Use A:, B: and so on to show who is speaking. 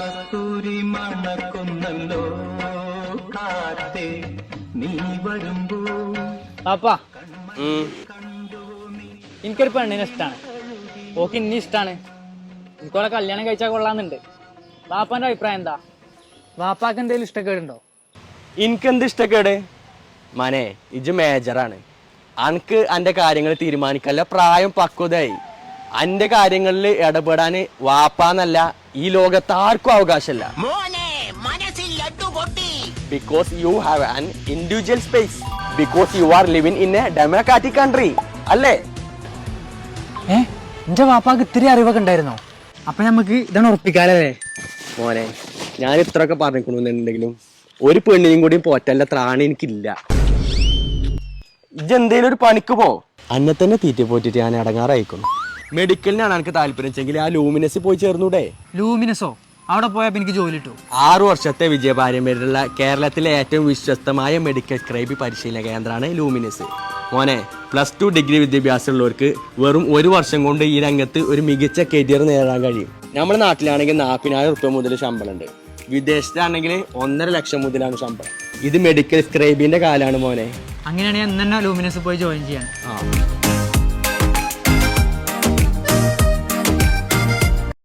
A: കസ്തൂരി മണക്കുന്നല്ലോ കാറ്റേ നീ വരുമ്പോ.
B: പാപ്പാ എനിക്കൊരു പെണ്ണിനെ ഇഷ്ടമാണ്, ഓക്ക് ഇന്നെ ഇഷ്ടമാണ്. എനിക്കോളെ കല്യാണം കഴിച്ചാൽ കൊള്ളാന്നുണ്ട്. വാപ്പാന്റെ അഭിപ്രായം എന്താ? വാപ്പാക്ക് എന്തെങ്കിലും ഇഷ്ടക്കേടുണ്ടോ?
C: എനിക്കെന്ത് ഇഷ്ടക്കേട് മനെ? ഇജ് മേജറാണ്, അനക്ക് അന്റെ കാര്യങ്ങൾ തീരുമാനിക്കല്ല പ്രായം പക്വതയായി. അന്റെ കാര്യങ്ങളിൽ ഇടപെടാന് വാപ്പാന്നല്ല ഈ ലോകത്ത് ആർക്കും അവകാശമില്ല. Because you have an individual space, because you are living in A democratic country അല്ലേ?
B: എന്റെ വാപ്പാക്ക് ഇത്തിരി അറിവൊക്കെ ഉണ്ടായിരുന്നോ? അപ്പൊ നമുക്ക് ഇതാണ് ഉറപ്പിക്കാലേ.
C: മോനെ ഞാൻ ഇത്രയൊക്കെ പറഞ്ഞിട്ടുണ്ടെങ്കിലും ഒരു പെണ്ണിനും കൂടി പോറ്റല്ല ത്രാണി എനിക്കില്ല. ഇജെന്തേലും ഒരു പണിക്ക് പോ. അന്നെ തന്നെ തീറ്റ പോറ്റിട്ട് ഞാൻ അടങ്ങാറായിക്കുന്നു. മെഡിക്കലിനാണ് എനിക്ക് താല്പര്യം വെച്ചെങ്കിൽ ആ ലൂമിനസ് പോയി ചേർന്നൂടെ?
B: ലൂമിനസോ? അവിടെ പോയാൽ എനിക്ക് ജോലി കിട്ടും.
C: 6 വർഷത്തെ വിജയപാരമ്പര്യമുള്ള കേരളത്തിലെ ഏറ്റവും വിശ്വസ്തമായ മെഡിക്കൽ സ്ക്രൈബ് പരിശീലന കേന്ദ്രമാണ് ലൂമിനസ്. മോനെ +2 ഡിഗ്രി വിദ്യാഭ്യാസമുള്ളവർക്ക് വെറും 1 വർഷം കൊണ്ട് ഈ രംഗത്ത് ഒരു മികച്ച കരിയർ നേടാൻ കഴിയും. നമ്മുടെ നാട്ടിലാണെങ്കിൽ 40,000 റുപ്യ മുതൽ ശമ്പളം ഉണ്ട്, വിദേശത്താണെങ്കിൽ 1.5 ലക്ഷം മുതലാണ് ശമ്പളം. ഇത് മെഡിക്കൽ സ്ക്രൈബിന്റെ കാലാണ് മോനെ.
B: അങ്ങനെയാണെങ്കിൽ ഞാൻ ലൂമിനസ് പോയി ജോയിൻ ചെയ്യാൻ.